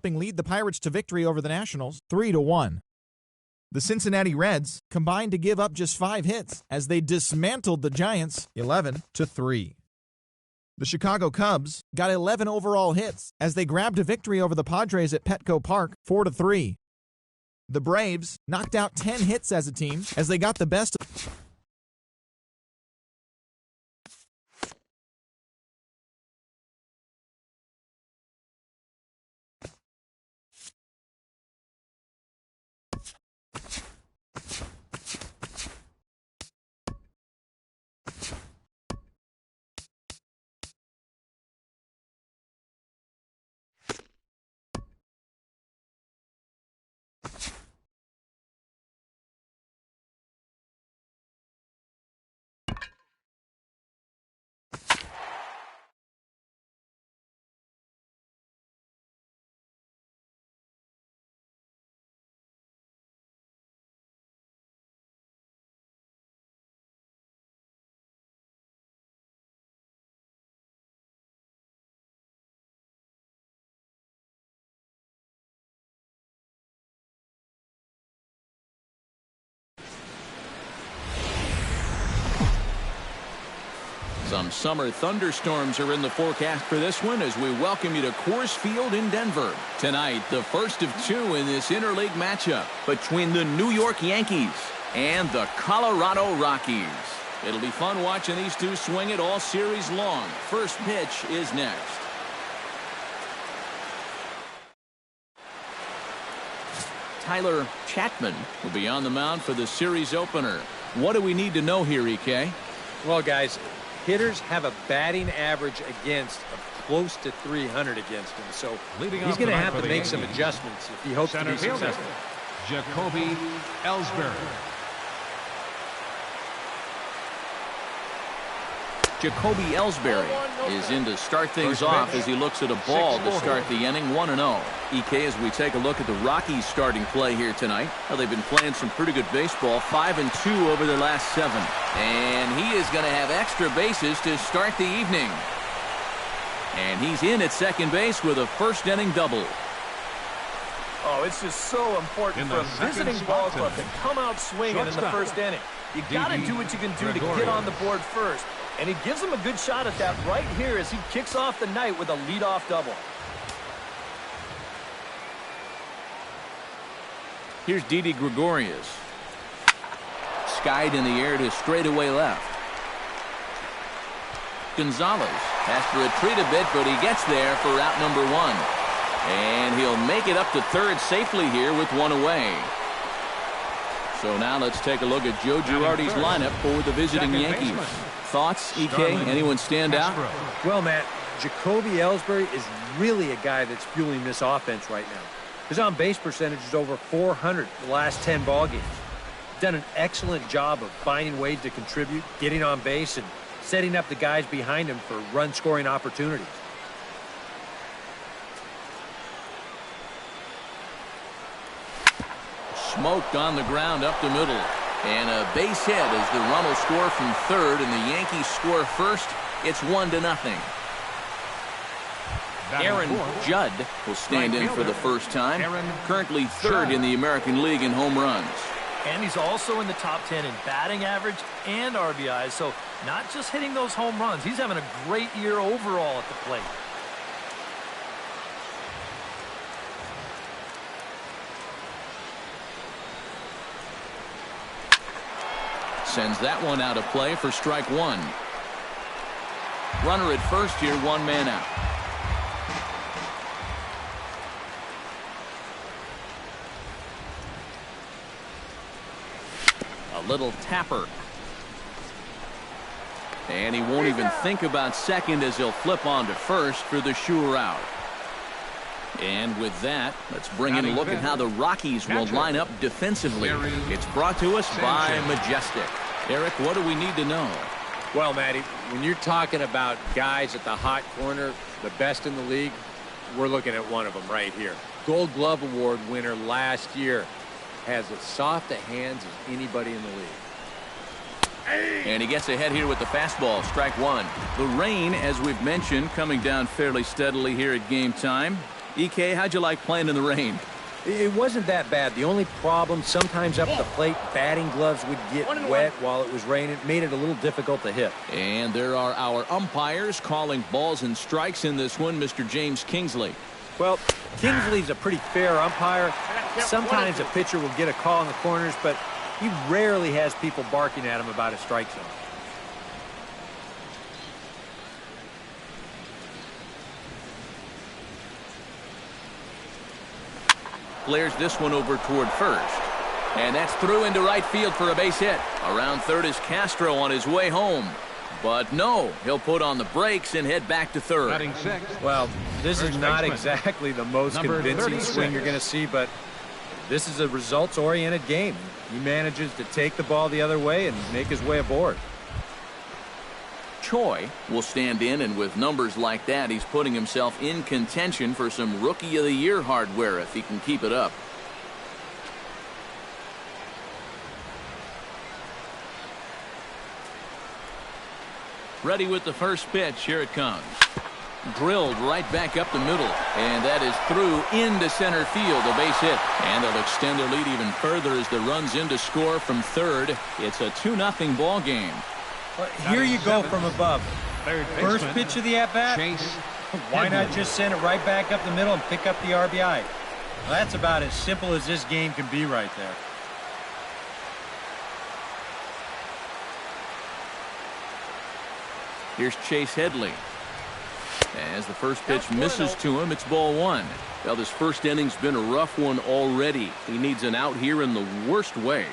lead the Pirates to victory over the Nationals 3-1. The Cincinnati Reds combined to give up just 5 hits as they dismantled the Giants 11-3. The Chicago Cubs got 11 overall hits as they grabbed a victory over the Padres at Petco Park 4-3. The Braves knocked out 10 hits as a team as they got the best of Some summer thunderstorms are in the forecast for this one as we welcome you to Coors Field in Denver. Tonight, the first of 2 in this interleague matchup between the New York Yankees and the Colorado Rockies. It'll be fun watching these two swing it all series long. First pitch is next. Tyler Chapman will be on the mound for the series opener. What do we need to know here, EK? Well, guys, hitters have a batting average against of close to 300 against him, so he's going to have to make some adjustments if he hopes to be successful. Jacoby Ellsbury. Jacoby Ellsbury is in to start things off as he looks at a ball to start the inning 1-0. EK, as we take a look at the Rockies starting play here tonight. Well, they've been playing some pretty good baseball, 5-2 over their last 7. And he is going to have extra bases to start the evening. And he's in at second base with a first inning double. Oh, it's just so important for a visiting ball club to come out swinging in the first inning. You got to do what you can do to get on the board first. And he gives him a good shot at that right here as he kicks off the night with a leadoff double. Here's Didi Gregorius. Skied in the air to straightaway left. Gonzalez has to retreat a bit, but he gets there for out number 1. And he'll make it up to third safely here with 1 away. So now let's take a look at Joe Girardi's lineup for the visiting Yankees. Thoughts, EK? Anyone stand out? Well, Matt, Jacoby Ellsbury is really a guy that's fueling this offense right now. His on-base percentage is over 400 the last 10 ball games. Done an excellent job of finding ways to contribute, getting on base, and setting up the guys behind him for run-scoring opportunities. Smoked on the ground up the middle. And a base hit as the run will score from third and the Yankees score first. It's 1-0. Aaron Judd will stand in for the first time. Currently third in the American League in home runs. And he's also in the top 10 in batting average and RBIs. So not just hitting those home runs. He's having a great year overall at the plate. Sends that one out of play for strike 1. Runner at first here, 1 man out. A little tapper. And he won't even think about second as he'll flip on to first for the sure out. And with that, let's bring in a look at how the Rockies will line up defensively. It's brought to us by Majestic. Eric, what do we need to know? Well, Matty, when you're talking about guys at the hot corner, the best in the league, we're looking at one of them right here. Gold Glove Award winner last year. Has as soft a hands as anybody in the league. And he gets ahead here with the fastball, strike 1. The rain, as we've mentioned, coming down fairly steadily here at game time. EK, how'd you like playing in the rain? It wasn't that bad. The only problem, sometimes up the plate, batting gloves would get wet while it was raining. It made it a little difficult to hit. And there are our umpires calling balls and strikes in this one, Mr. James Kingsley. Well, Kingsley's a pretty fair umpire. Sometimes a pitcher will get a call in the corners, but he rarely has people barking at him about a strike zone. Flares this one over toward first. And that's through into right field for a base hit. Around third is Castro on his way home. But no, he'll put on the brakes and head back to third. Well, this is not exactly the most convincing swing you're going to see, but this is a results-oriented game. He manages to take the ball the other way and make his way aboard. Choi will stand in, and with numbers like that, he's putting himself in contention for some Rookie of the Year hardware if he can keep it up. Ready with the first pitch. Here it comes. Drilled right back up the middle, and that is through into center field, a base hit. And they'll extend their lead even further as the runs in to score from third. It's a 2-0 ball game. Well, here you go from above. First pitch of the at-bat. Why not just send it right back up the middle and pick up the RBI? Well, that's about as simple as this game can be right there. Here's Chase Headley. As the first pitch misses to him, it's ball one. Well, this first inning's been a rough one already. He needs an out here in the worst way.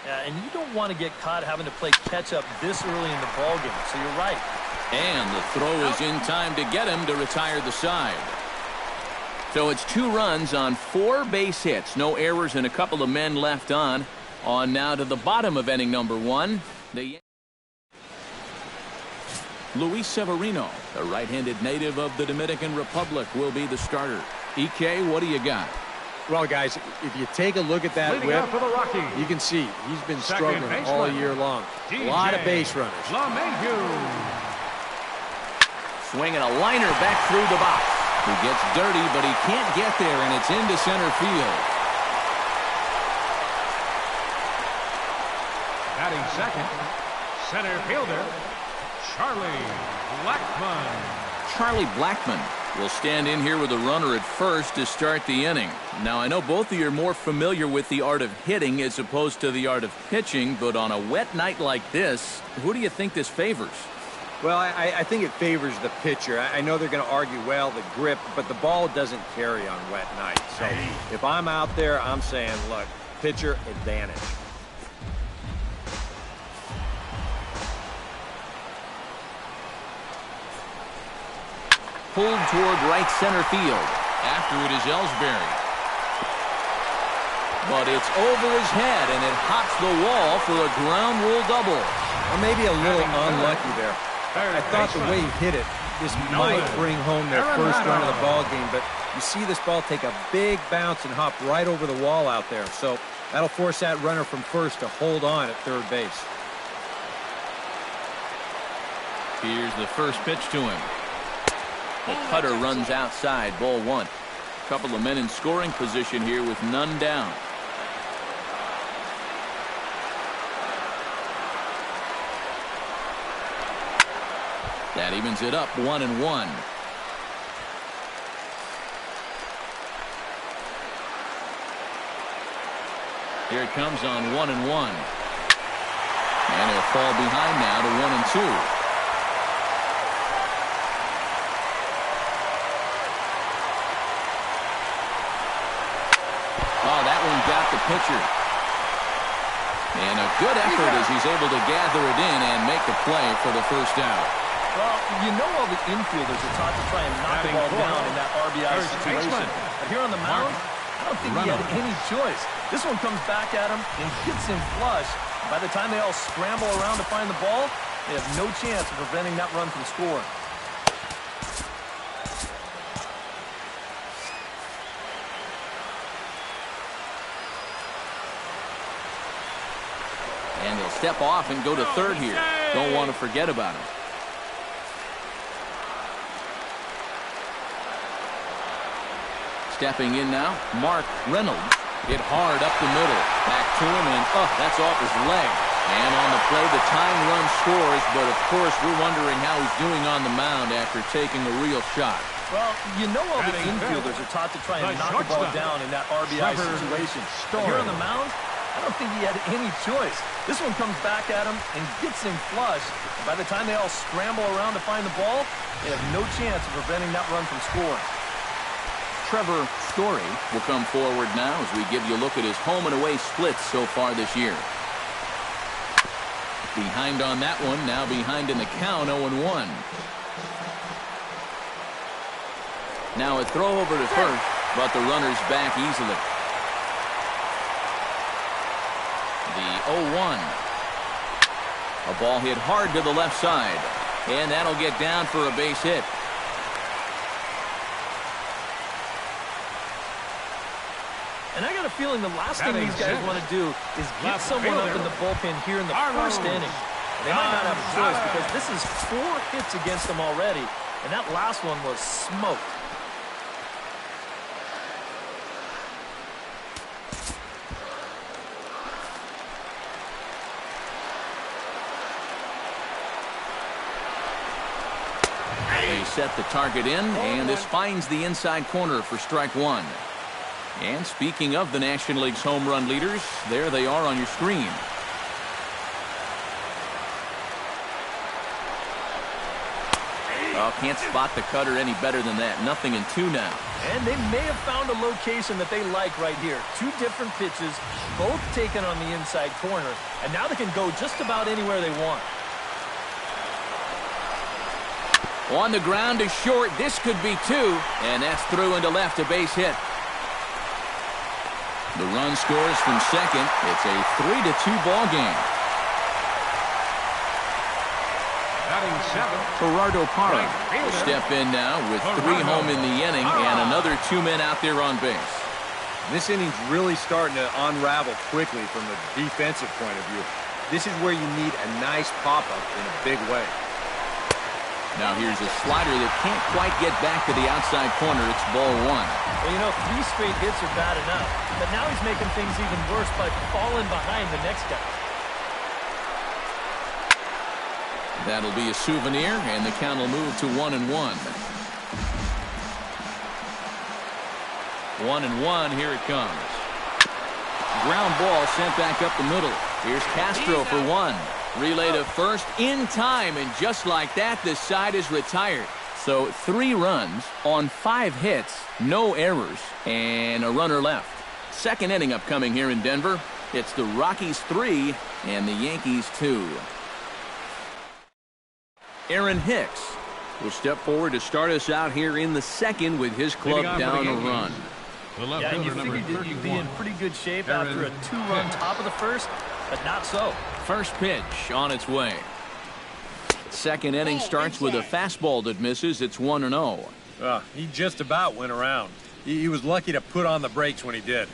Yeah, and you don't want to get caught having to play catch-up this early in the ballgame, so you're right. And the throw is in time to get him to retire the side. So it's 2 runs on 4 base hits. No errors and a couple of men left on. On now to the bottom of inning number 1. Luis Severino, the right-handed native of the Dominican Republic, will be the starter. EK, what do you got? Well, guys, if you take a look at that whip, you can see he's been struggling all year long. A lot of base runners. Swinging a liner back through the box. He gets dirty, but he can't get there, and it's into center field. Batting second, center fielder, Charlie Blackmon. Charlie Blackmon will stand in here with a runner at first to start the inning. Now, I know both of you are more familiar with the art of hitting as opposed to the art of pitching, but on a wet night like this, who do you think this favors? Well, I think it favors the pitcher. I know they're going to argue, well, the grip, but the ball doesn't carry on wet nights. So if I'm out there, I'm saying, look, pitcher advantage. Pulled toward right center field. After it is Ellsbury. But it's over his head, and it hops the wall for a ground rule double. Or maybe a little unlucky there. I thought the way he hit it, this might bring home their first run of the ball game, but you see this ball take a big bounce and hop right over the wall out there. So that'll force that runner from first to hold on at third base. Here's the first pitch to him. The cutter runs outside, ball one. A couple of men in scoring position here with none down. That evens it up 1-1. Here it comes on 1-1. And he'll fall behind now to 1-2. Got the pitcher. And a good effort as he's able to gather it in and make the play for the first out. Well, you know all the infielders are taught to try and knock the ball down in that RBI situation. But here on the mound, I don't think he had any choice. This one comes back at him and hits him flush. By the time they all scramble around to find the ball, they have no chance of preventing that run from scoring. And they'll step off and go to third here. Don't want to forget about him. Stepping in now, Mark Reynolds. Hit hard up the middle. Back to him, and that's off his leg. And on the play, the tying run scores, but of course we're wondering how he's doing on the mound after taking a real shot. Well, you know all the infielders are taught to try and knock the ball down in that RBI situation. Here on the mound, I don't think he had any choice. This one comes back at him and gets him flush. By the time they all scramble around to find the ball, they have no chance of preventing that run from scoring. Trevor Story will come forward now as we give you a look at his home and away splits so far this year. Behind on that one, now behind in the count, 0-1. Now a throw over to first, but the runner's back easily. The 0-1. A ball hit hard to the left side, and that'll get down for a base hit. And I got a feeling the last thing these guys want to do is get someone up in the bullpen here in the first inning. They might not have a choice because this is 4 hits against them already, and that last one was smoked. They set the target in, and this finds the inside corner for strike one. And speaking of the National League's home run leaders, there they are on your screen. Oh, can't spot the cutter any better than that. 0-2 now. And they may have found a location that they like right here. 2 different pitches, both taken on the inside corner. And now they can go just about anywhere they want. On the ground to short. This could be 2. And that's through into left, a base hit. The run scores from second. It's a 3-2 ball game. Gerardo Parra will step in now with 3 home in the inning and another 2 men out there on base. This inning's really starting to unravel quickly from the defensive point of view. This is where you need a nice pop-up in a big way. Now here's a slider that can't quite get back to the outside corner. It's ball 1. Well, you know, 3 straight hits are bad enough, but now he's making things even worse by falling behind the next guy. That'll be a souvenir, and the count will move to 1-1. 1-1, here it comes. Ground ball sent back up the middle. Here's Castro for 1. Relay to first in time, and just like that, the side is retired. So 3 runs on 5 hits, no errors, and a runner left. Second inning upcoming here in Denver. It's the Rockies 3 and the Yankees 2. Aaron Hicks will step forward to start us out here in the second with his club down a run. Yeah, and you figured you'd be in pretty good shape after a 2-run top of the first, but not so. First pitch on its way. Second inning starts with a fastball that misses. It's 1-0. He just about went around. He was lucky to put on the brakes when he did.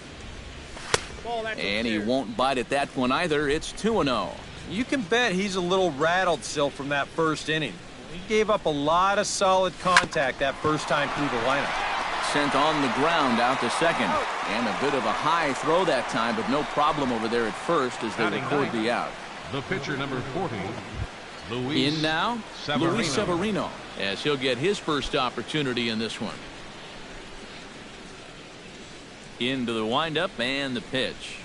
And he won't bite at that one either. It's 2-0. You can bet he's a little rattled still from that first inning. He gave up a lot of solid contact that first time through the lineup. Sent on the ground out to second. And a bit of a high throw that time, but no problem over there at first as they record the out. The pitcher, number 40, in now, Luis Severino, as he'll get his first opportunity in this one. Into the windup and the pitch.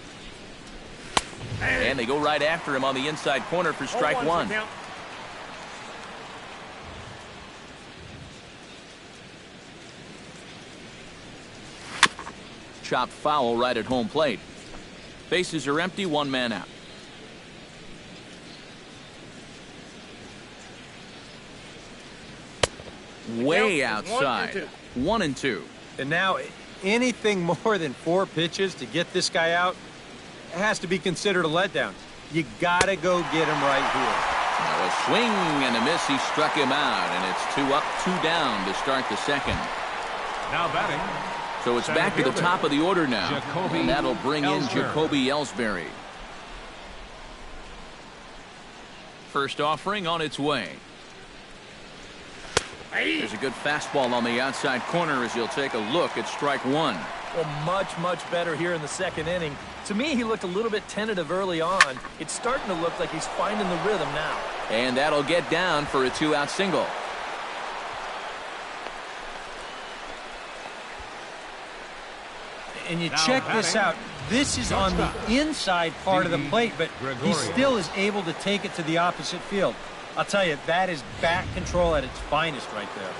And they go right after him on the inside corner for strike 1. Chopped foul right at home plate. Bases are empty, 1 man out. Way outside. 1-2. And now anything more than 4 pitches to get this guy out, it has to be considered a letdown. You gotta go get him right here. Now a swing and a miss. He struck him out, and it's 2 up, 2 down to start the second. Now batting. So it's back to the top of the order now, and that'll bring in Jacoby Ellsbury. First offering on its way. There's a good fastball on the outside corner as he'll take a look at strike one. Well, much better here in the second inning. To me, he looked a little bit tentative early on. It's starting to look like he's finding the rhythm now. And that'll get down for a 2-out single. And you check this out. This is on the inside part of the plate, but he still is able to take it to the opposite field. I'll tell you, that is bat control at its finest right there.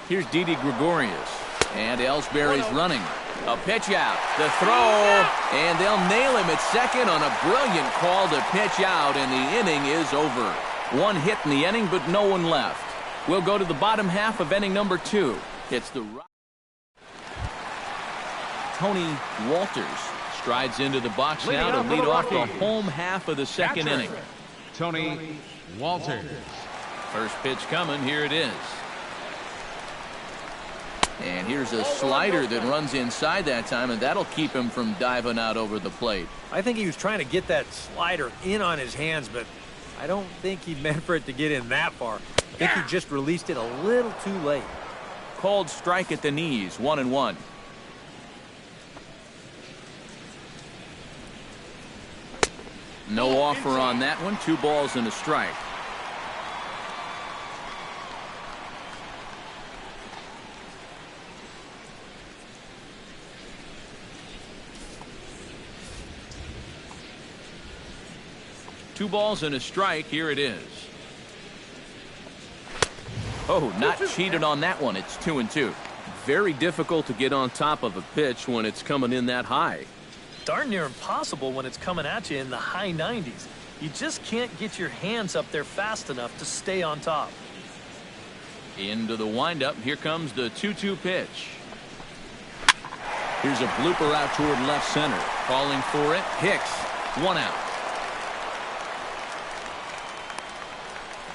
Here's Didi Gregorius. And Ellsbury's running. A pitch out. The throw. And they'll nail him at second on a brilliant call to pitch out, and the inning is over. One hit in the inning, but no one left. We'll go to the bottom half of inning number 2. It's the Tony Walters strides into the box now to lead off the home half of the second inning. Tony Walters. First pitch coming. Here it is. And here's a slider that runs inside that time, and that'll keep him from diving out over the plate. I think he was trying to get that slider in on his hands, but I don't think he meant for it to get in that far. I think he just released it a little too late. Called strike at the knees, 1-1. No offer on that one. 2 balls and a strike. Two balls and a strike. Here it is. Oh, not cheated on that one. It's 2-2. Very difficult to get on top of a pitch when it's coming in that high. Darn near impossible when it's coming at you in the high 90s. You just can't get your hands up there fast enough to stay on top. Into the windup. Here comes the 2-2 pitch. Here's a blooper out toward left center. Calling for it. Hicks. 1 out.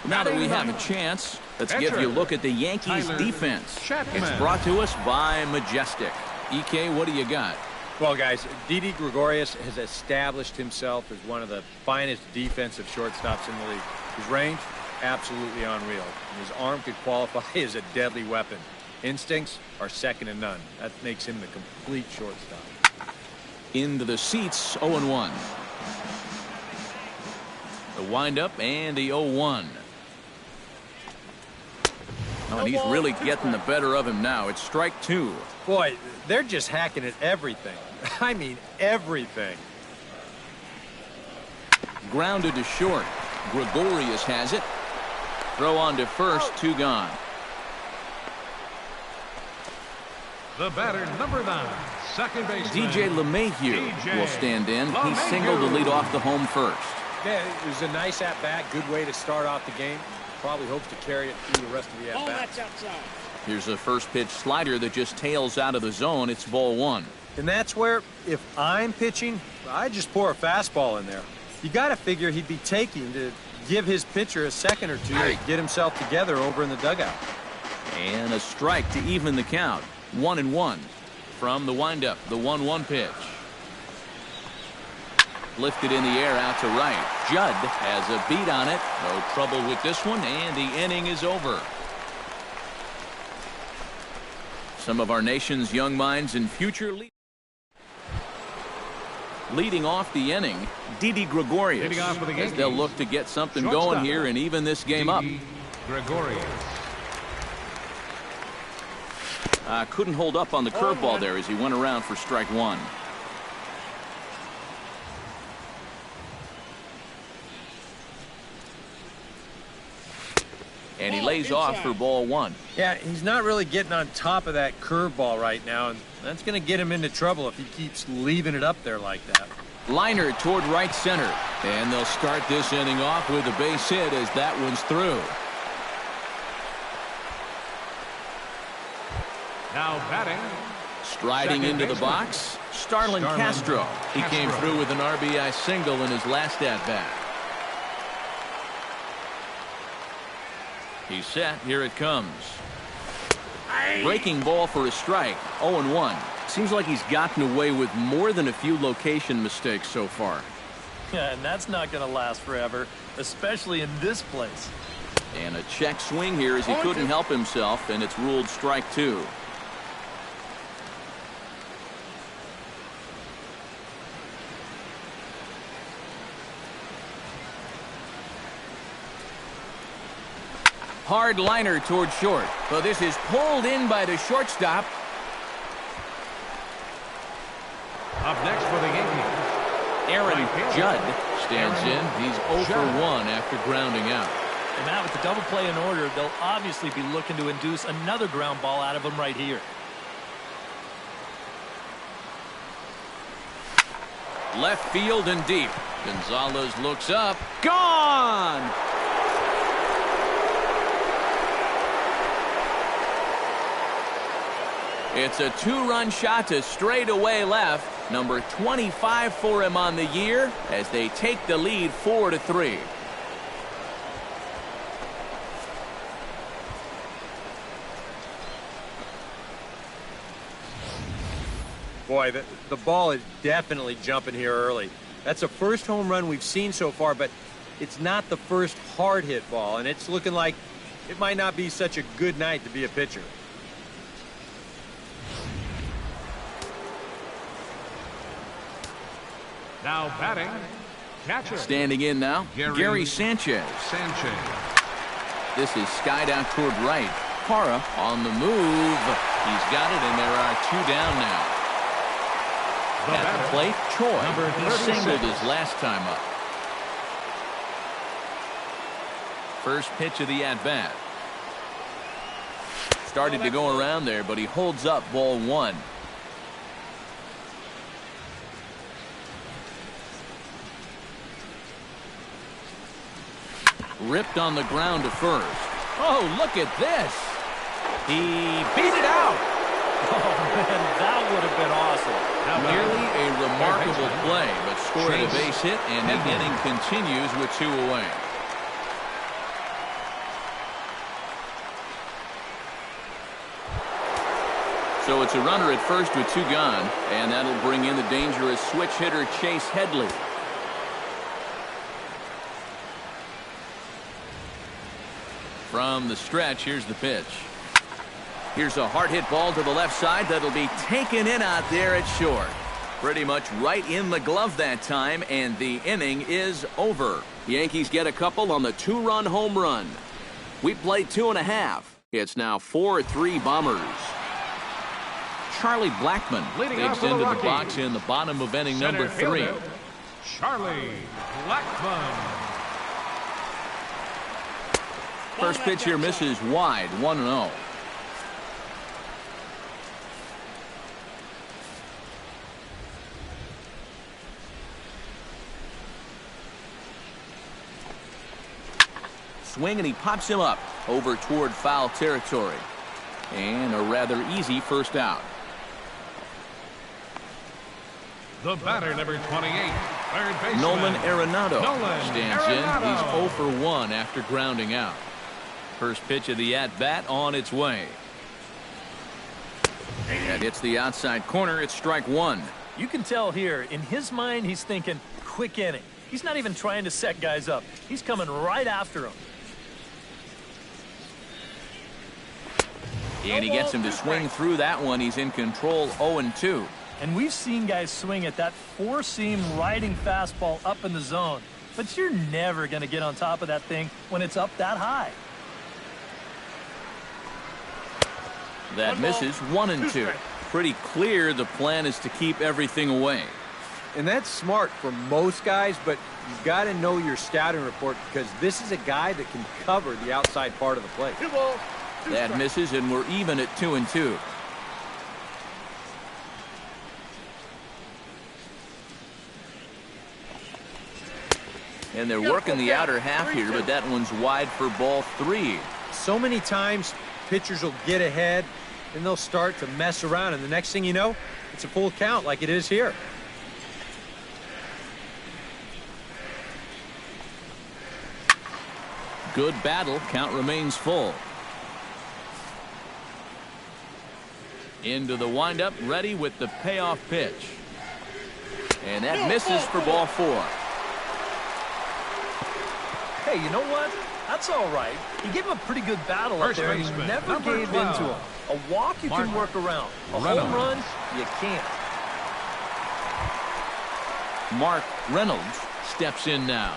Now that we have a chance, let's give you a look at the Yankees defense. It's brought to us by Majestic. EK, what do you got? Well, guys, Didi Gregorius has established himself as one of the finest defensive shortstops in the league. His range, absolutely unreal. And his arm could qualify as a deadly weapon. Instincts are second to none. That makes him the complete shortstop. Into the seats, 0-1. The windup and the 0-1. Oh, and he's really getting the better of him now. It's strike 2. Boy, they're just hacking at everything. I mean, everything. Grounded to short. Gregorius has it. Throw on to first. 2 gone. The batter, number 9, second baseman. DJ LeMahieu will stand in. He singled to lead off the home first. Yeah, it was a nice at-bat. Good way to start off the game. Probably hopes to carry it through the rest of the at-bat. Here's a first pitch slider that just tails out of the zone. It's ball 1. And that's where, if I'm pitching, I just pour a fastball in there. You got to figure he'd be taking to give his pitcher a second or two to get himself together over in the dugout. And a strike to even the count. 1-1 from the windup. The 1-1 pitch. Lifted in the air out to right. Judd has a beat on it. No trouble with this one, and the inning is over. Some of our nation's young minds and future leading off the inning, Didi Gregorius. As they'll look to get something going here and even this game up. Gregorius. Couldn't hold up on the curveball there as he went around for strike 1. And he lays off for ball 1. Yeah, he's not really getting on top of that curveball right now, and that's going to get him into trouble if he keeps leaving it up there like that. Liner toward right center. And they'll start this inning off with a base hit as that one's through. Now batting. Striding into the box, Starlin Castro. He came through with an RBI single in his last at-bat. He's set. Here it comes. Breaking ball for a strike. 0-1. Seems like he's gotten away with more than a few location mistakes so far. Yeah, and that's not going to last forever, especially in this place. And a check swing here as he couldn't help himself, and it's ruled strike 2. Hard liner toward short. But this is pulled in by the shortstop. Up next for the Yankees, Aaron Judd stands in. He's 0 for 1 after grounding out. And now with the double play in order, they'll obviously be looking to induce another ground ball out of him right here. Left field and deep. Gonzalez looks up. Gone! It's a 2-run shot to straightaway left. Number 25 for him on the year as they take the lead 4-3. Boy, the ball is definitely jumping here early. That's the first home run we've seen so far, but it's not the first hard hit ball, and it's looking like it might not be such a good night to be a pitcher. now batting, catcher. Standing in now, Gary Sanchez. This is skied out toward right. Parra on the move. He's got it, and there are 2 down now. At the plate, Choi. He singled his last time up. First pitch of the at-bat. Started to go around there, but he holds up ball 1. Ripped on the ground to first. Oh, look at this. He beat it out. Oh, man, that would have been awesome. Nearly a remarkable play, but scored a base hit, and the inning continues with 2 away. So it's a runner at first with 2 gone, and that'll bring in the dangerous switch hitter Chase Headley. From the stretch, here's the pitch. Here's a hard hit ball to the left side that'll be taken in out there at short. Pretty much right in the glove that time, and the inning is over. The Yankees get a couple on the 2-run home run. We played 2.5. It's now 4-3 Bombers. Charlie Blackmon digs into the box in the bottom of inning number 3. Charlie Blackmon. First pitch here misses wide, 1-0. Swing, and he pops him up over toward foul territory. And a rather easy first out. The batter, number 28, third baseman. Nolan Arenado stands in. He's 0 for 1 after grounding out. First pitch of the at-bat on its way. That hits the outside corner. It's strike 1. You can tell here, in his mind, he's thinking quick inning. He's not even trying to set guys up. He's coming right after them. And he gets him to swing through that one. He's in control, 0-2. And we've seen guys swing at that 4-seam riding fastball up in the zone. But you're never going to get on top of that thing when it's up that high. That misses, 1-2. Pretty clear the plan is to keep everything away. And that's smart for most guys, but you've got to know your scouting report because this is a guy that can cover the outside part of the plate. That misses, and we're even at 2-2. And they're working the outer half here, but that one's wide for ball 3. So many times pitchers will get ahead and they'll start to mess around, and the next thing you know, it's a full count like it is here. Good battle. Count remains full. Into the windup, ready with the payoff pitch. And that misses for ball 4. Hey, you know what? That's all right. He gave him a pretty good battle up there, and he never gave in to him. A walk you can work around. A home run, you can't. Mark Reynolds steps in now.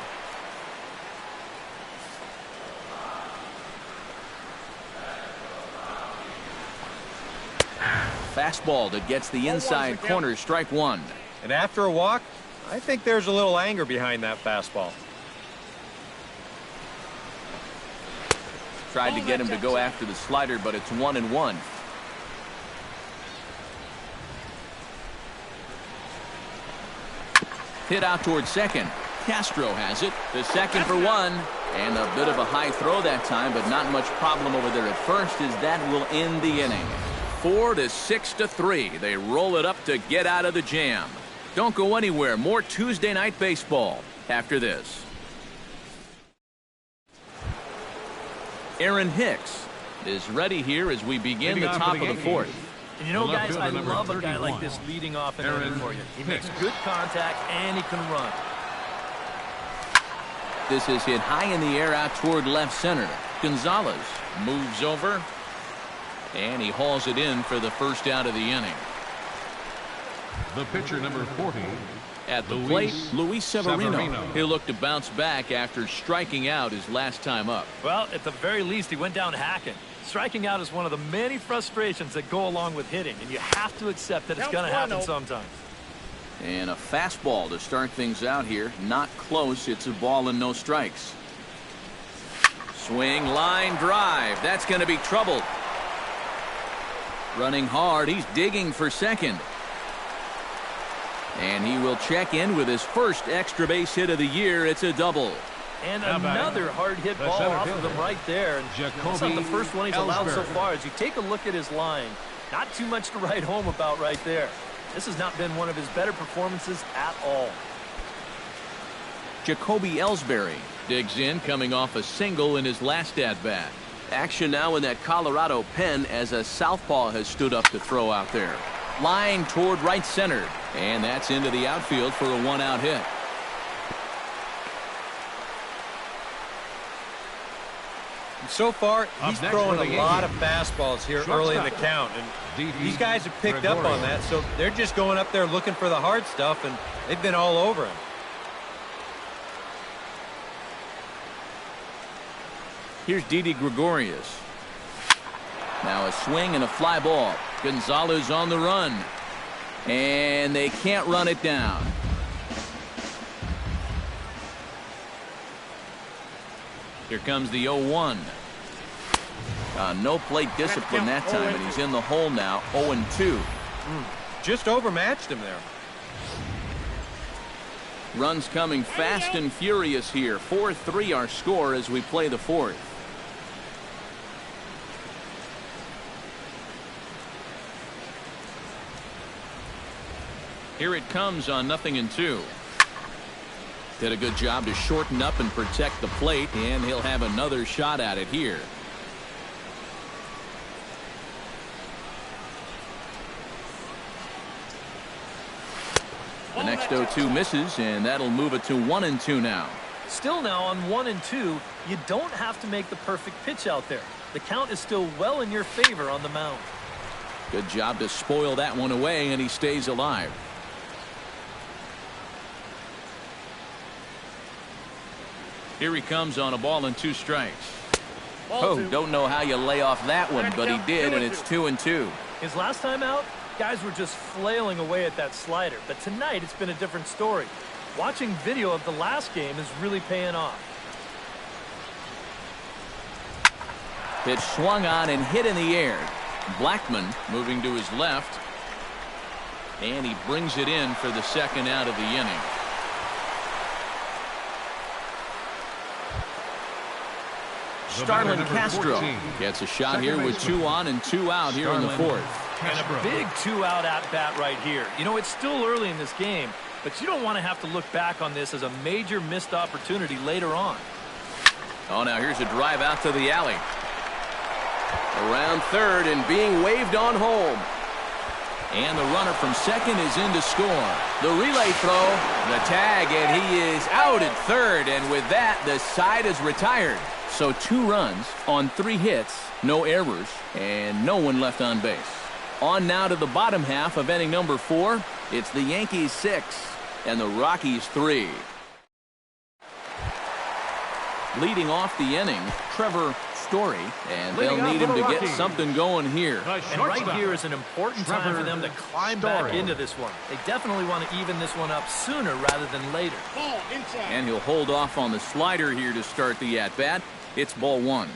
Fastball that gets the inside corner, strike one. And after a walk, I think there's a little anger behind that fastball. Tried to get him to go after the slider, but it's 1-1. Hit out towards second. Castro has it. The second for one. And a bit of a high throw that time, but not much problem over there at first, as that will end the inning. 4-6-3. They roll it up to get out of the jam. Don't go anywhere. More Tuesday night baseball after this. Aaron Hicks is ready here as we begin the top of the fourth. And you know, guys, I love a guy like this leading off an inning for you. He makes good contact and he can run. This is hit high in the air out toward left center. Gonzalez moves over, and he hauls it in for the first out of the inning. The pitcher, number 40. At the plate, Luis Severino. He'll look to bounce back after striking out his last time up. Well, at the very least, he went down hacking. Striking out is one of the many frustrations that go along with hitting, and you have to accept that it's going to happen sometimes. And a fastball to start things out here. Not close. It's a ball and no strikes. Swing, line drive. That's going to be trouble. Running hard. He's digging for second. And he will check in with his first extra base hit of the year. It's a double. And another hard hit ball off of him right there. And that's not the first one he's allowed so far. As you take a look at his line, not too much to write home about right there. This has not been one of his better performances at all. Jacoby Ellsbury digs in, coming off a single in his last at-bat. Action now in that Colorado pen as a southpaw has stood up to throw out there. Line toward right center, and that's into the outfield for a one-out hit. So far, he's throwing a lot of fastballs here early in the count, and these guys have picked up on that, so they're just going up there looking for the hard stuff, and they've been all over him. Here's Didi Gregorius. Now a swing and a fly ball. Gonzalez on the run, and they can't run it down. Here comes the 0-1. No plate discipline that time, and he's in the hole now. 0-2. Just overmatched him there. Runs coming fast and furious here. 4-3 our score as we play the fourth. Here it comes on 0-2. Did a good job to shorten up and protect the plate, and he'll have another shot at it here. The next 0-2 misses, and that'll move it to 1-2 now. Still now on 1-2, you don't have to make the perfect pitch out there. The count is still well in your favor on the mound. Good job to spoil that one away, and he stays alive. Here he comes on a ball and 2 strikes. Oh, don't know how you lay off that one, but he did, and it's 2-2. His last time out, guys were just flailing away at that slider, but tonight it's been a different story. Watching video of the last game is really paying off. Pitch swung on and hit in the air. Blackman moving to his left, and he brings it in for the second out of the inning. Starlin Castro gets a shot here with 2 on and 2 out here in the fourth. And a big 2-out at-bat right here. You know, it's still early in this game, but you don't want to have to look back on this as a major missed opportunity later on. Oh, now here's a drive out to the alley. Around third and being waved on home. And the runner from second is in to score. The relay throw, the tag, and he is out at third. And with that, the side is retired. So 2 runs on 3 hits, no errors, and no one left on base. On now to the bottom half of inning number 4. It's the Yankees 6 and the Rockies 3. Leading off the inning, Trevor Story, and they'll need him to get something going here. And right here is an important time for them to climb back into this one. They definitely want to even this one up sooner rather than later. And he'll hold off on the slider here to start the at-bat. It's ball 1.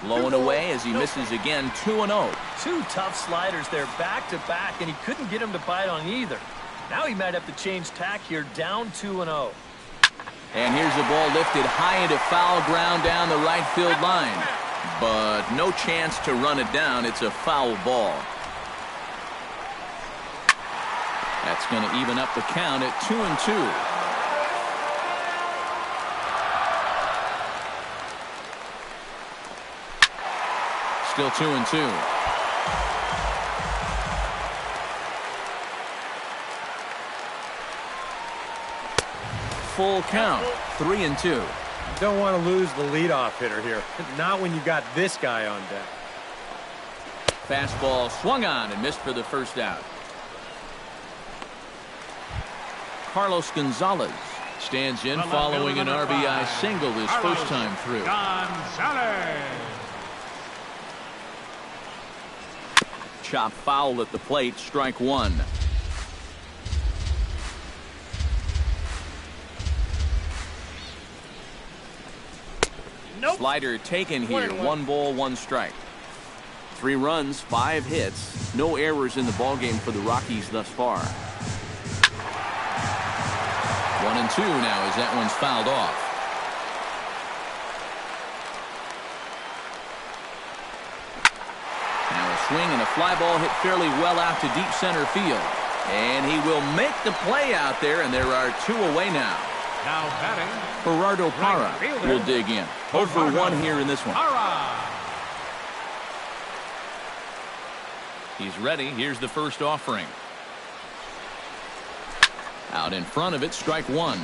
Low and away as he misses again, 2-0. 2 tough sliders there back-to-back, and he couldn't get him to bite on either. Now he might have to change tack here, down 2-0. And here's the ball lifted high into foul ground down the right field line. But no chance to run it down. It's a foul ball. That's going to even up the count at 2-2. Still 2-2. Full count, 3-2. You don't want to lose the leadoff hitter here. Not when you got this guy on deck. Fastball swung on and missed for the first out. Carlos Gonzalez stands in following an RBI single his first time through. Gonzalez. Chop foul at the plate, strike 1. Slider taken here, 1 ball, 1 strike. 3 runs, 5 hits, no errors in the ballgame for the Rockies thus far. 1-2 now as that one's fouled off. Now a swing and a fly ball hit fairly well out to deep center field. And he will make the play out there, and there are 2 away now. Now batting, Gerardo Parra will dig in. 0 for 1 here in this one. He's ready. Here's the first offering. Out in front of it, strike 1.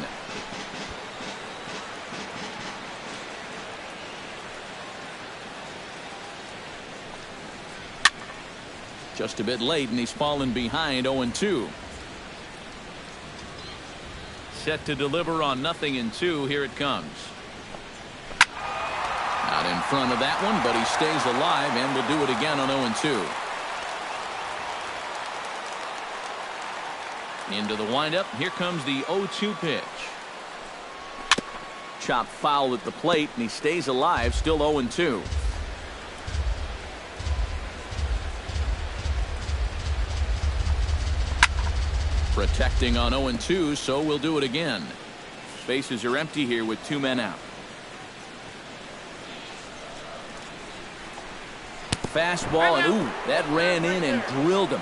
Just a bit late, and he's fallen behind 0-2. Set to deliver on 0-2. Here it comes. Out in front of that one, but he stays alive and will do it again on 0-2. Into the windup. Here comes the 0-2 pitch. Chop foul at the plate, and he stays alive, still 0-2. Protecting on 0-2, so we'll do it again. Bases are empty here with 2 men out. Fastball, and ooh, that ran in and drilled him.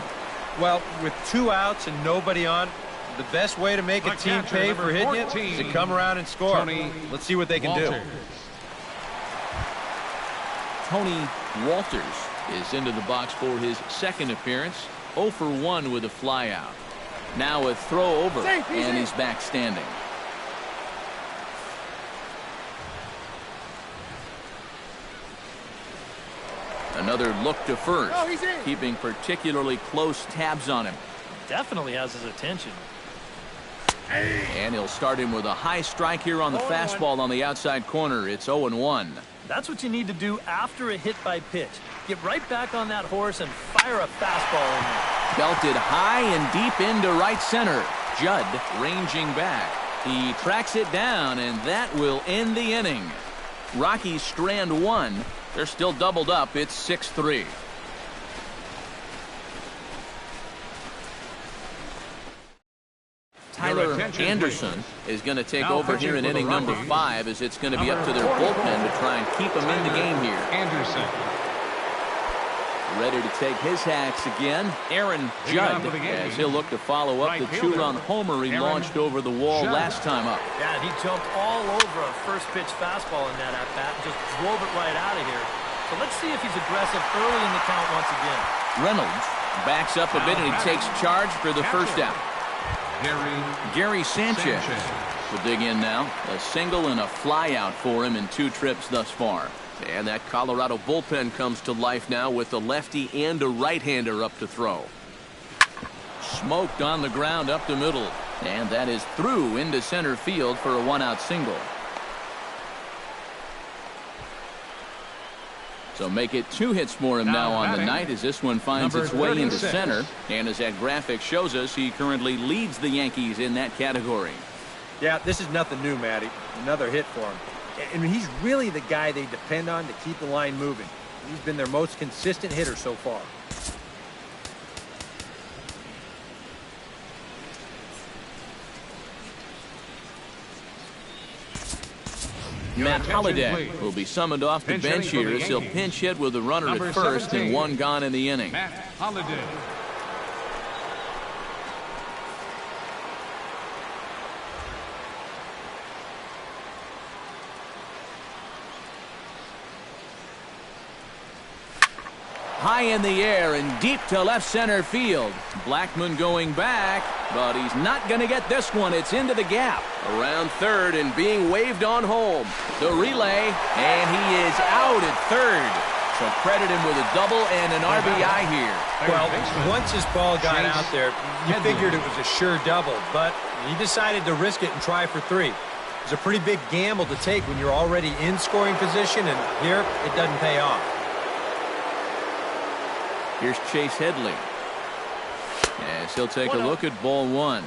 Well, with 2 outs and nobody on, the best way to make a team pay for hitting it is to come around and score. Let's see what they can do. Tony Walters is into the box for his second appearance. 0 for 1 with a fly out. Now a throw over, and he's back standing. Another look to first, keeping particularly close tabs on him. Definitely has his attention. And he'll start him with a high strike here on the fastball on the outside corner. It's 0-1. That's what you need to do after a hit by pitch. Get right back on that horse and fire a fastball in there. Belted high and deep into right center. Judd ranging back. He tracks it down, and that will end the inning. Rockies strand 1. They're still doubled up. It's 6-3. Tyler Anderson is going to take over here in inning number 5, as it's going to be up to their bullpen to try and keep them in the game here. Anderson. Ready to take his hacks again, Aaron Judd, as he'll look to follow up the 2-run homer he launched over the wall last time up. Yeah, he jumped all over a first pitch fastball in that at-bat and just drove it right out of here. So let's see if he's aggressive early in the count once again. Reynolds backs up a bit and he takes charge for the first out. Gary Sanchez will dig in now. A single and a fly out for him in 2 trips thus far. And that Colorado bullpen comes to life now with a lefty and a right-hander up to throw. Smoked on the ground up the middle. And that is through into center field for a 1-out single. So make it 2 hits for him now on the night as this one finds its way into center. And as that graphic shows us, he currently leads the Yankees in that category. Yeah, this is nothing new, Matty. Another hit for him. And he's really the guy they depend on to keep the line moving. He's been their most consistent hitter so far. Matt Holliday will be summoned off the bench here as he'll pinch hit with a runner at first and 1 gone in the inning. Matt Holliday. High in the air and deep to left center field. Blackmon going back, but he's not going to get this one. It's into the gap. Around third and being waved on home. The relay, and he is out at third. So credit him with a double and an RBI here. Well, once his ball got out there, you figured it was a sure double, but he decided to risk it and try for 3. It's a pretty big gamble to take when you're already in scoring position, and here it doesn't pay off. Here's Chase Headley. As he'll take a look at ball 1.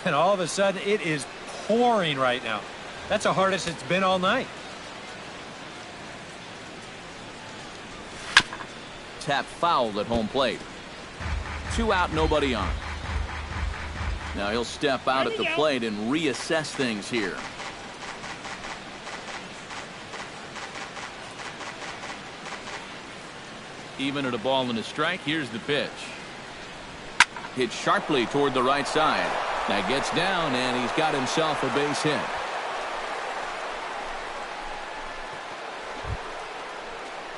And all of a sudden, it is pouring right now. That's the hardest it's been all night. Tap foul at home plate. 2 out, nobody on. Now he'll step out at the plate and reassess things here. Even at a ball and a strike, here's the pitch. Hit sharply toward the right side. That gets down, and he's got himself a base hit.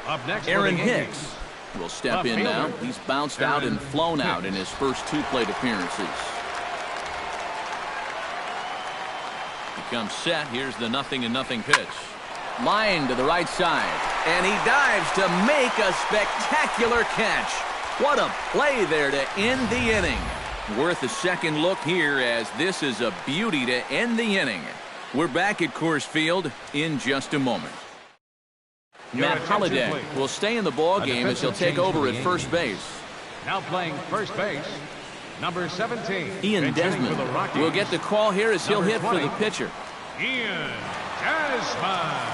Up next, Aaron Hicks will step in now. He's bounced out and flown out in his first 2 plate appearances. He comes set. Here's the 0-0 pitch. Line to the right side, and he dives to make a spectacular catch. What a play there to end the inning. Worth a second look here, as this is a beauty to end the inning. We're back at Coors Field in just a moment. Matt Holliday will stay in the ball game as he'll take over at first base. Now playing first base, number 17. Ian Desmond will get the call here as he'll hit for the pitcher. Ian Desmond.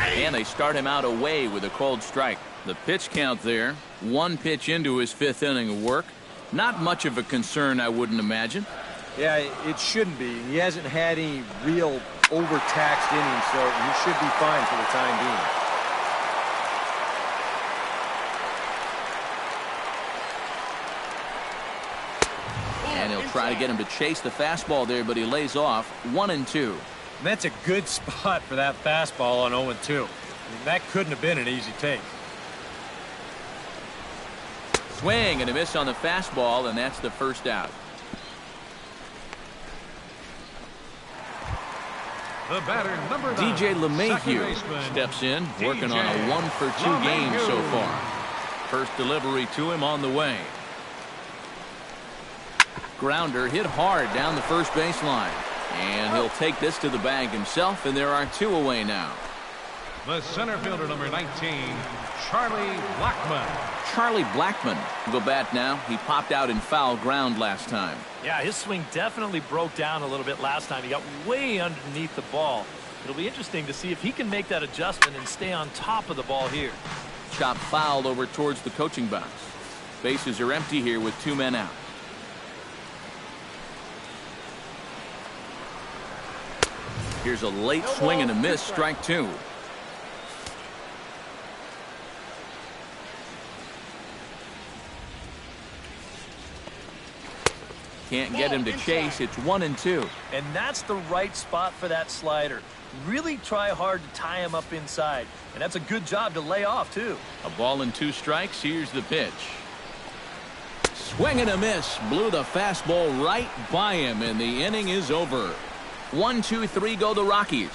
And they start him out away with a cold strike. The pitch count there, 1 pitch into his 5th inning of work. Not much of a concern, I wouldn't imagine. Yeah, it shouldn't be. He hasn't had any real overtaxed innings, so he should be fine for the time being. And he'll try to get him to chase the fastball there, but he lays off. 1-2. That's a good spot for that fastball on 0-2. I mean, that couldn't have been an easy take. Swing and a miss on the fastball, and that's the first out. The batter, number 9, DJ LeMahieu steps in, working on a 1-for-2 game so far. First delivery to him on the way. Grounder hit hard down the first baseline. And he'll take this to the bag himself, and there are 2 away now. The center fielder, number 19, Charlie Blackmon. Charlie Blackmon will go bat now. He popped out in foul ground last time. Yeah, his swing definitely broke down a little bit last time. He got way underneath the ball. It'll be interesting to see if he can make that adjustment and stay on top of the ball here. Chop fouled over towards the coaching box. Bases are empty here with 2 men out. Here's a late swing and a miss, strike 2. Can't get him to chase. It's 1-2. And that's the right spot for that slider. Really try hard to tie him up inside. And that's a good job to lay off, too. A ball and 2 strikes. Here's the pitch. Swing and a miss. Blew the fastball right by him, and the inning is over. 1-2-3 go the Rockies.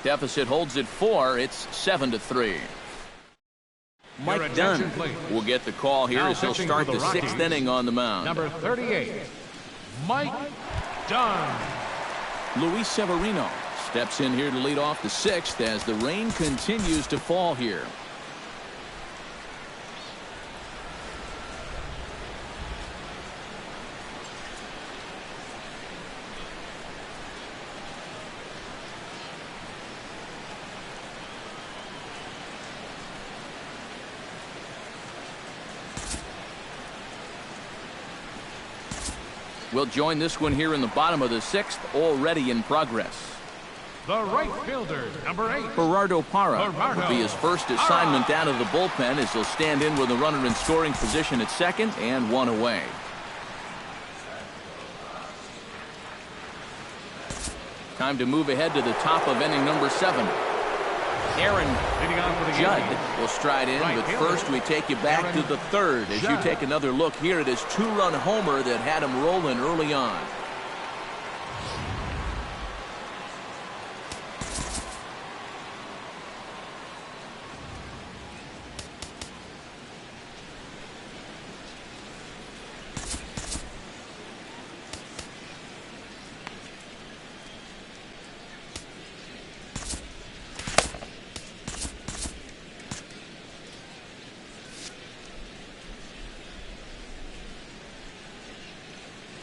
Deficit holds at 4. It's 7-3. Mike Dunn will get the call here as he'll start the 6th inning on the mound. Number 38, Mike Dunn. Luis Severino steps in here to lead off the 6th as the rain continues to fall here. We'll join this one here in the bottom of the 6th, already in progress. The right fielder, number 8. Gerardo Parra will be his first assignment out of the bullpen as he'll stand in with a runner in scoring position at 2nd and 1 away. Time to move ahead to the top of inning number 7. Aaron Judd will stride in, but first we take you back to the 3rd as you take another look here at his 2-run homer that had him rolling early on.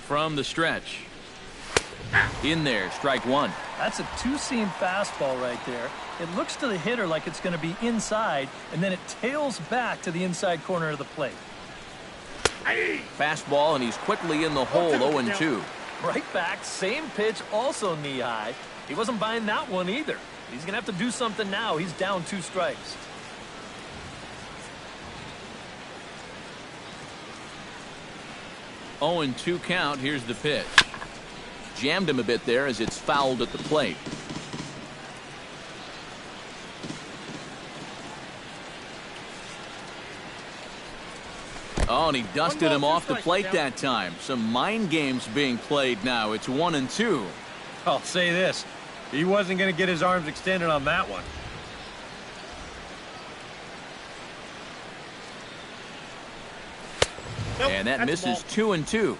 From the stretch. In there, strike 1. That's a 2-seam fastball right there. It looks to the hitter like it's going to be inside, and then it tails back to the inside corner of the plate. Fastball, and he's quickly in the hole, 0-2. Right back, same pitch, also knee-high. He wasn't buying that one either. He's going to have to do something now. He's down 2 strikes. 0-2 count. Here's the pitch. Jammed him a bit there as it's fouled at the plate. Oh, and he dusted him off the plate that time. Some mind games being played now. It's 1-2. I'll say this. He wasn't going to get his arms extended on that one. And that misses 2-2.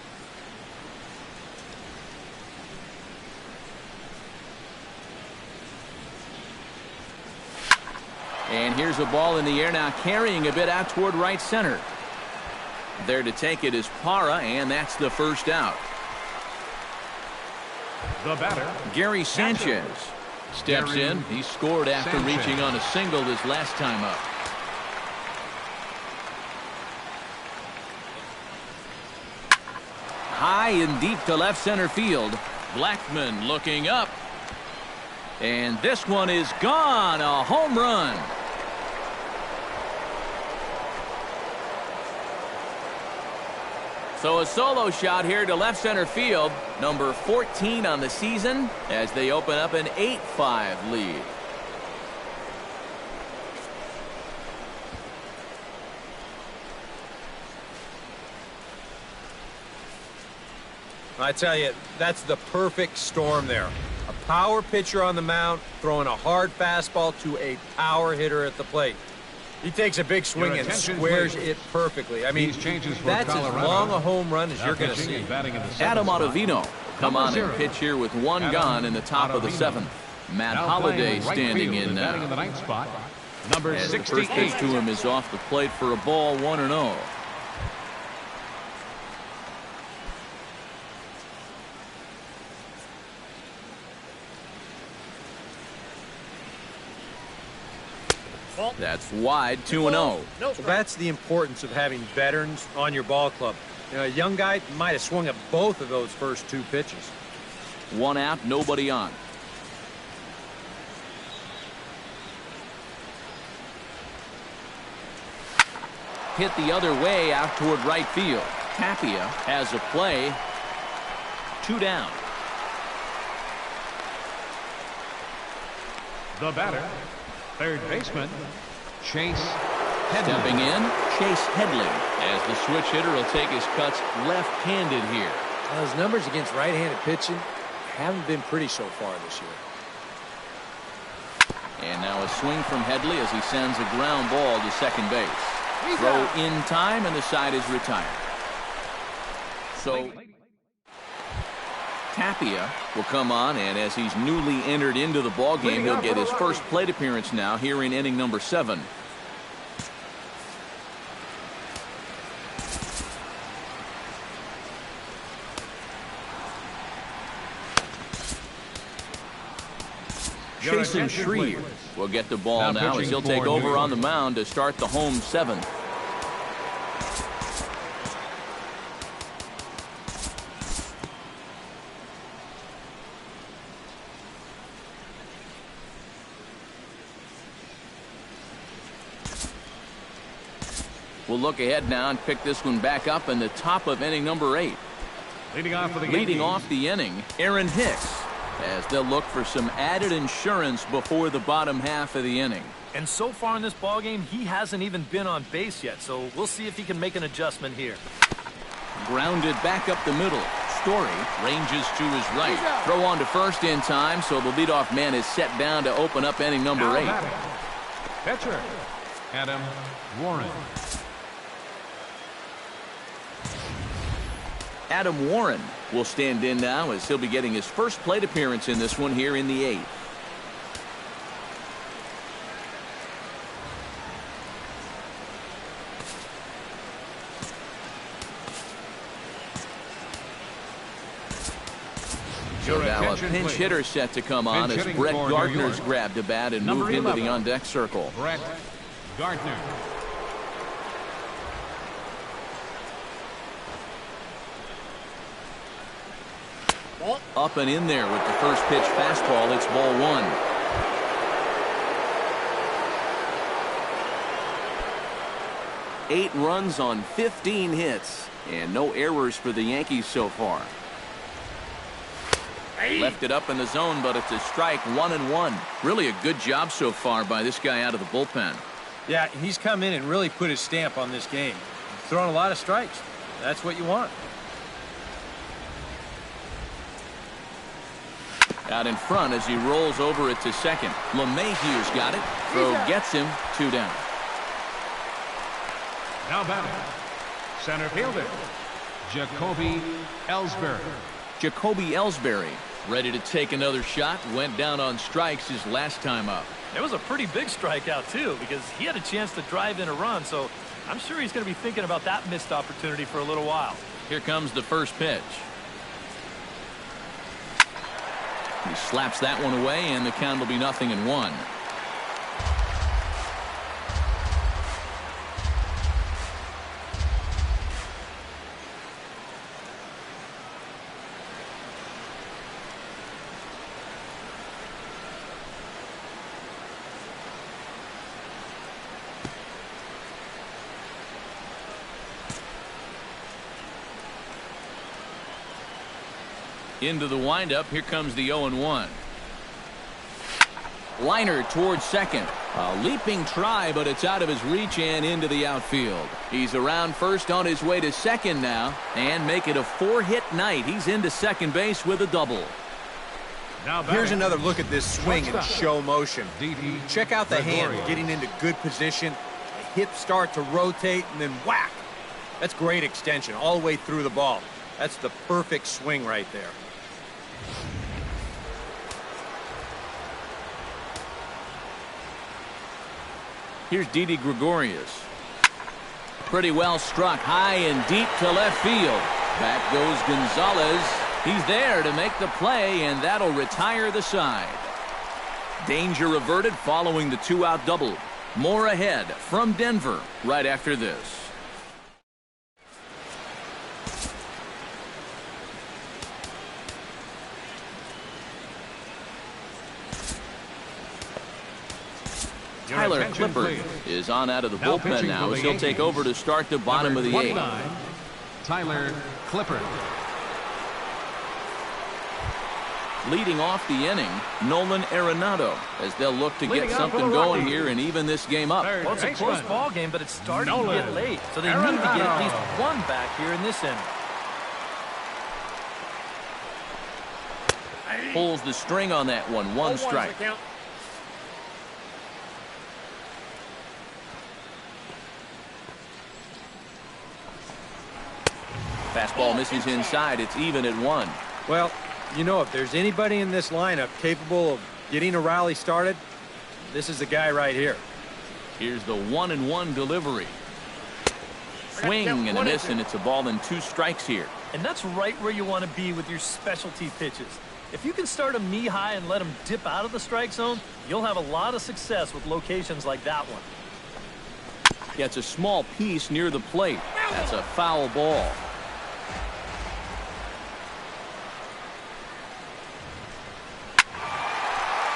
And here's a ball in the air now, carrying a bit out toward right center. There to take it is Parra, and that's the first out. The batter, Gary Sanchez steps in. He scored after reaching on a single this last time up. High and deep to left center field. Blackmon looking up. And this one is gone. A home run. So a solo shot here to left center field. Number 14 on the season as they open up an 8-5 lead. I tell you, that's the perfect storm there. A power pitcher on the mound throwing a hard fastball to a power hitter at the plate. He takes a big swing and squares it perfectly. I mean, that's as long a home run as you're going to see. Adam Ottavino come on and pitch here with one gone in the top of the 7th. Matt Holliday standing in now. Number As the first pitch to him is off the plate for a ball, 1-0. That's wide, 2-0. Well, that's the importance of having veterans on your ball club. You know, a young guy might have swung at both of those first 2 pitches. 1 out, nobody on. Hit the other way out toward right field. Tapia has a play. 2 down. The batter, third baseman, Chase Headley. Stepping in, Chase Headley, as the switch hitter will take his cuts left-handed here. Well, his numbers against right-handed pitching haven't been pretty so far this year. And now a swing from Headley as he sends a ground ball to second base. Throw in time, and the side is retired. So Tapia will come on, and as he's newly entered into the ballgame, he'll get his first plate appearance now here in inning number 7. Jason Schreier will get the ball now as he'll take over on the mound to start the home 7th. We'll look ahead now and pick this one back up in the top of inning number 8. Leading off the inning, Aaron Hicks, as they'll look for some added insurance before the bottom half of the inning. And so far in this ballgame, he hasn't even been on base yet, so we'll see if he can make an adjustment here. Grounded back up the middle. Story ranges to his right. Throw on to first in time, so the leadoff man is set down to open up inning number 8. Pitcher, Adam Warren. Adam Warren will stand in now as he'll be getting his first plate appearance in this one here in the 8th. So now a pinch hitter set to come on as Brett Gardner's grabbed a bat and moved into the on-deck circle. Brett Gardner. Up and in there with the first pitch fastball. It's ball 1. Eight runs on 15 hits and no errors for the Yankees so far. Left it up in the zone, but it's a strike. 1-1. Really a good job so far by this guy out of the bullpen. Yeah, he's come in and really put his stamp on this game. Throwing a lot of strikes. That's what you want. Out in front as he rolls over it to second. LeMahieu's got it. Throw gets him. 2 down. Now batting, center fielder, Jacoby Ellsbury. Jacoby Ellsbury ready to take another shot. Went down on strikes his last time up. It was a pretty big strikeout, too, because he had a chance to drive in a run, so I'm sure he's going to be thinking about that missed opportunity for a little while. Here comes the first pitch. He slaps that one away, and the count will be 0-1. Into the windup. Here comes the 0-1. Liner towards second. A leaping try, but it's out of his reach and into the outfield. He's around first on his way to second now, and make it a 4-hit night. He's into second base with a double. Here's another look at this swing in show motion. Check out the hand getting into good position. A hip start to rotate, and then whack. That's great extension all the way through the ball. That's the perfect swing right there. Here's Didi Gregorius. Pretty well struck high and deep to left field. Back goes Gonzalez. He's there to make the play, and that'll retire the side. Danger averted following the 2-out double. More ahead from Denver right after this. Tyler Clippard is on out of the bullpen now as he'll take over to start the bottom of the 8th. Tyler Clippard. Leading off the inning, Nolan Arenado, as they'll look to get something going here and even this game up. Well, it's a close ball game, but it's starting to get late, so they need to get at least one back here in this inning. Pulls the string on that one. One strike. Fastball misses inside. It's even at 1. Well, you know, if there's anybody in this lineup capable of getting a rally started, this is the guy right here. Here's the 1-1 delivery. Swing and a miss, and it's a ball and 2 strikes here. And that's right where you want to be with your specialty pitches. If you can start them knee-high and let them dip out of the strike zone, you'll have a lot of success with locations like that one. Gets a small piece near the plate. That's a foul ball.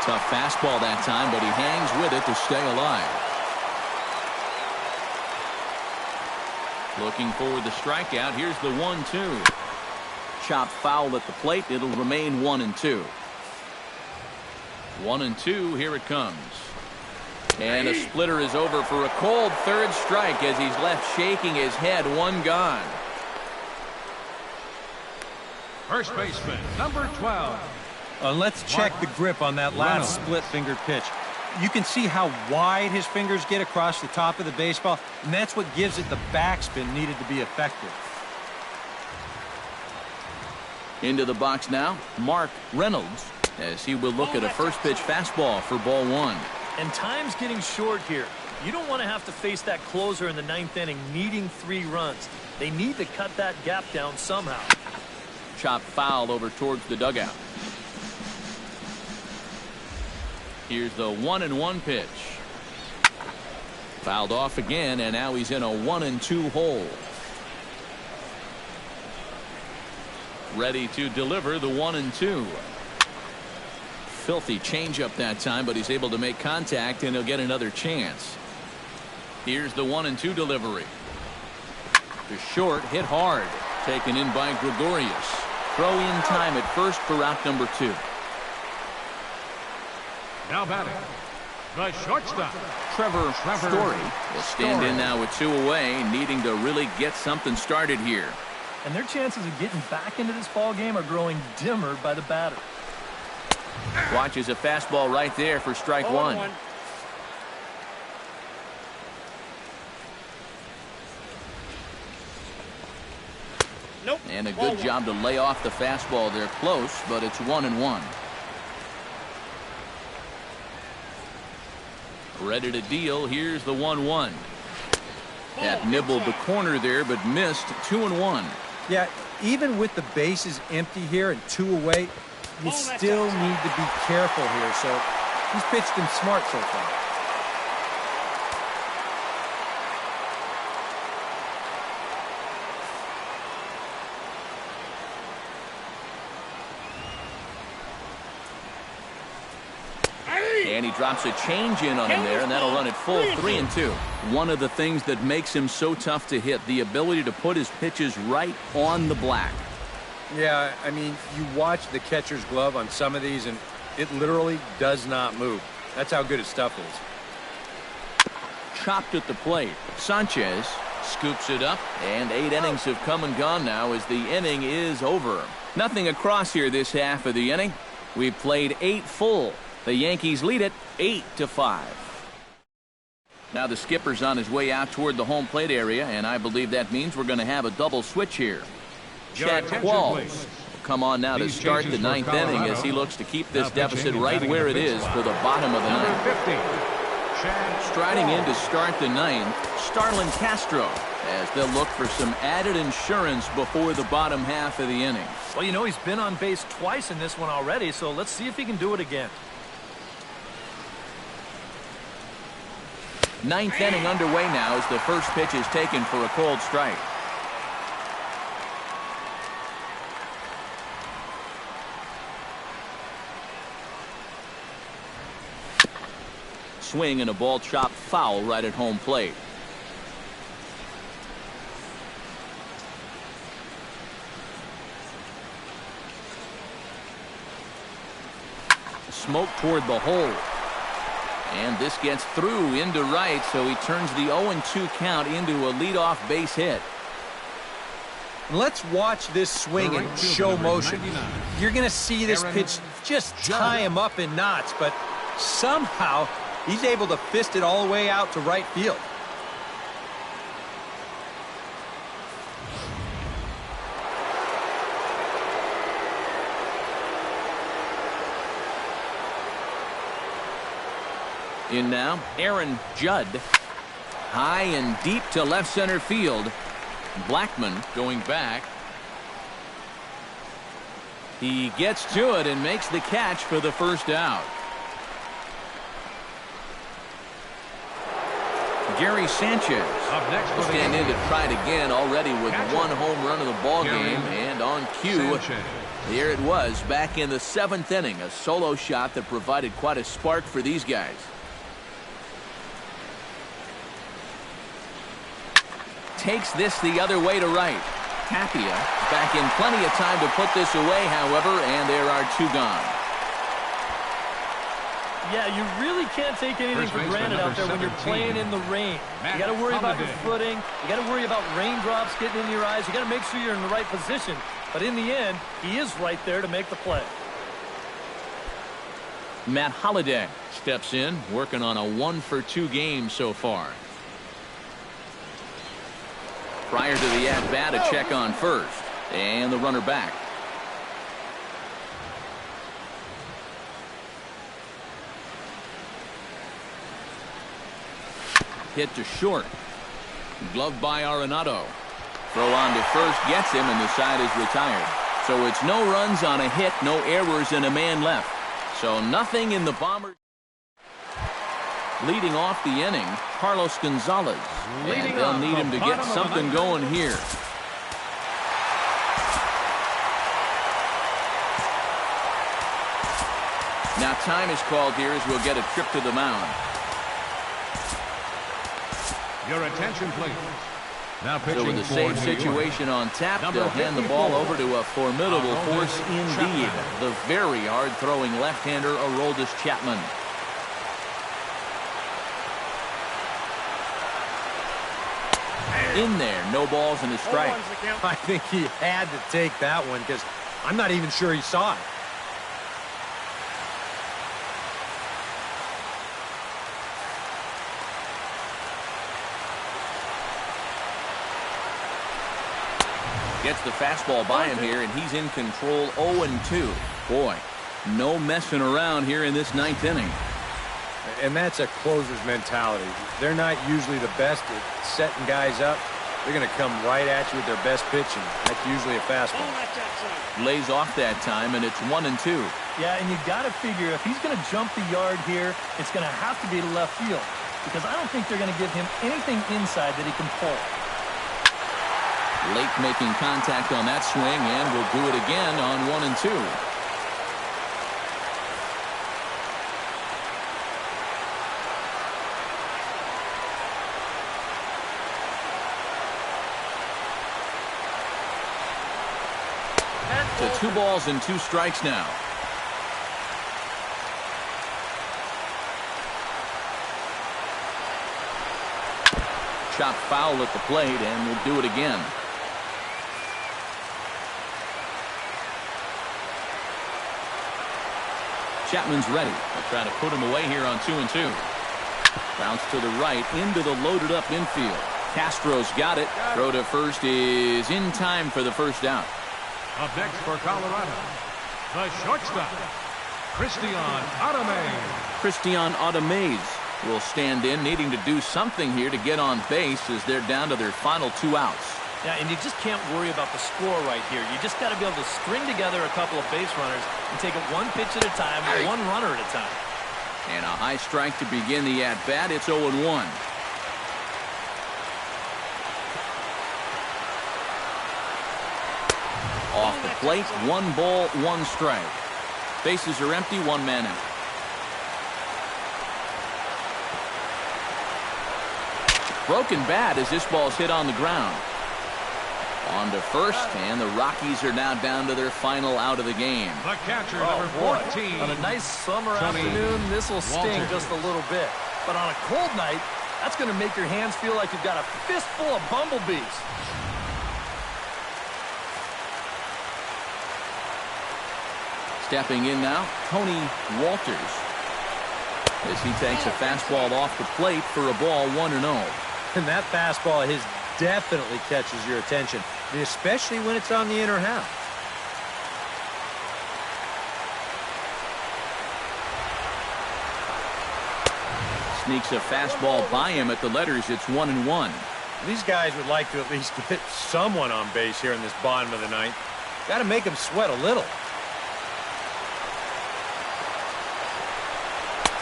Tough fastball that time, but he hangs with it to stay alive. Looking for the strikeout. Here's the 1-2. Chop foul at the plate. It'll remain 1-2. 1-2. Here it comes. And a splitter is over for a cold third strike as he's left shaking his head. 1 gone. First baseman, number 12. Let's check the grip on that last split-fingered pitch. You can see how wide his fingers get across the top of the baseball, and that's what gives it the backspin needed to be effective. Into the box now, Mark Reynolds, as he will look at a first pitch fastball for ball 1. And time's getting short here. You don't want to have to face that closer in the 9th inning needing 3 runs. They need to cut that gap down somehow. Chop foul over towards the dugout. Here's the 1-1 pitch. Fouled off again, and now he's in a 1-2 hole. Ready to deliver the 1-2. Filthy changeup that time, but he's able to make contact, and he'll get another chance. Here's the 1-2 delivery. To short, hit hard. Taken in by Gregorius. Throw in time at first for out number 2. Now batting, the shortstop, Trevor Story will stand in now with 2 away, needing to really get something started here. And their chances of getting back into this ball game are growing dimmer by the batter. Watches a fastball right there for strike 1. Nope. And a good job to lay off the fastball there close, but it's 1-1. Ready to deal. Here's the 1-1. That nibbled the corner there, but missed. 2-1. Yeah, even with the bases empty here and 2 away, you still need to be careful here. So he's pitched him smart so far. And he drops a change in on him there, and that'll run it full 3-2. One of the things that makes him so tough to hit, the ability to put his pitches right on the black. Yeah, I mean, you watch the catcher's glove on some of these, and it literally does not move. That's how good his stuff is. Chopped at the plate. Sanchez scoops it up, and 8 innings have come and gone now as the inning is over. Nothing across here this half of the inning. We've played 8 full. The Yankees lead it 8-5. Now the skipper's on his way out toward the home plate area, and I believe that means we're going to have a double switch here. Chad Qualls will come on now to start the 9th inning as he looks to keep this deficit right where it is for the bottom of the 9th. Striding in to start the 9th, Starlin Castro, as they'll look for some added insurance before the bottom half of the inning. Well, you know, he's been on base twice in this one already, so let's see if he can do it again. 9th inning underway now as the first pitch is taken for a cold strike. Swing and a ball chopped foul right at home plate. smoke toward the hole. And this gets through into right, so he turns the 0-2 count into a leadoff base hit. Let's watch this swing in show motion. You're going to see this pitch just tie him up in knots, but somehow he's able to fist it all the way out to right field. In now, Aaron Judd. High and deep to left center field. Blackman going back. He gets to it and makes the catch for the first out. Gary Sanchez will stand in to try it again, already with one home run of the ball game, and on cue, there it was back in the 7th inning, a solo shot that provided quite a spark for these guys. Takes this the other way to right. Tapia back in plenty of time to put this away, however, and there are 2 gone. Yeah, you really can't take anything for granted out there when you're playing in the rain. You got to worry about your footing. You got to worry about raindrops getting in your eyes. You got to make sure you're in the right position. But in the end, he is right there to make the play. Matt Holliday steps in, working on a 1-for-2 game so far. Prior to the at-bat, a check on first. And the runner back. Hit to short. Gloved by Arenado. Throw on to first gets him, and the side is retired. So it's no runs on a hit, no errors, and a man left. So nothing in the Bombers. Leading off the inning, Carlos Gonzalez. And they'll need him to get something going here. Now time is called here as we'll get a trip to the mound. Your attention, please. Now So with the same situation on tap, they'll hand the ball over to a formidable force indeed. The very hard-throwing left-hander, Aroldis Chapman. In there, no balls and a strike. I think he had to take that one because I'm not even sure he saw it. Gets the fastball by him here, and he's in control 0-2. Boy, no messing around here in this 9th inning. And that's a closer's mentality. They're not usually the best at setting guys up. They're going to come right at you with their best pitch, and that's usually a fastball. Lays off that time, and it's 1-2. Yeah, and you got to figure if he's going to jump the yard here, it's going to have to be to left field, because I don't think they're going to give him anything inside that he can pull. Lake making contact on that swing, and will do it again on 1-2. To 2 balls and 2 strikes now. Shot foul at the plate, and will do it again. Chapman's ready. They'll try to put him away here on 2-2. Bounce to the right into the loaded up infield. Castro's got it. Throw to first is in time for the first out. Up next for Colorado, the shortstop, Christian Adame. Christian Adame will stand in, needing to do something here to get on base as they're down to their final 2 outs. Yeah, and you just can't worry about the score right here. You just got to be able to string together a couple of base runners and take it one pitch at a time, one runner at a time. And a high strike to begin the at-bat. It's 0-1. Off the plate, 1 ball, 1 strike. Bases are empty, 1 man out. Broken bat as this ball's hit on the ground. On to first, and the Rockies are now down to their final out of the game. The catcher, Oh, number boy. 14. On a nice summer Tony afternoon, this will sting Walter. just a little bit. But on a cold night, that's going to make your hands feel like you've got a fistful of bumblebees. Stepping in now, Tony Walters. As he takes a fastball off the plate for a ball 1-0. And that fastball of his definitely catches your attention, especially when it's on the inner half. Sneaks a fastball by him at the letters. It's 1-1. These guys would like to at least get someone on base here in this bottom of the ninth. Got to make them sweat a little.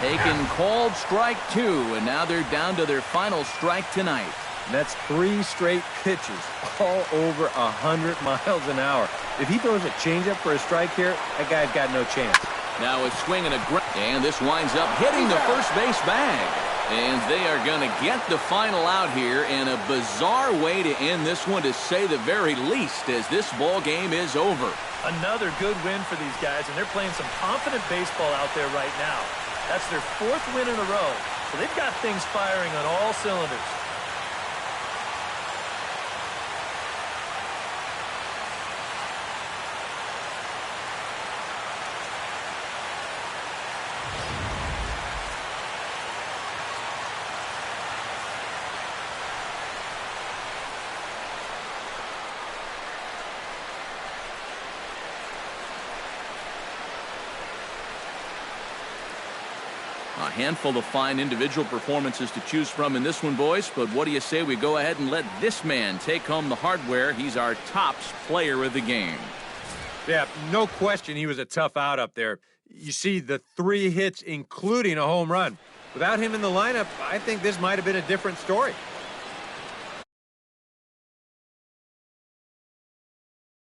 Taken called strike 2, and now they're down to their final strike tonight. And that's 3 straight pitches, all over 100 miles an hour. If he throws a changeup for a strike here, that guy's got no chance. Now a swing and a ground, and this winds up hitting the first base bag. And they are going to get the final out here in a bizarre way to end this one, to say the very least, as this ball game is over. Another good win for these guys, and they're playing some confident baseball out there right now. That's their 4th win in a row, so they've got things firing on all cylinders. A handful of fine individual performances to choose from in this one, boys. But what do you say we go ahead and let this man take home the hardware? He's our tops player of the game. Yeah, no question he was a tough out up there. You see the 3 hits, including a home run. Without him in the lineup, I think this might have been a different story.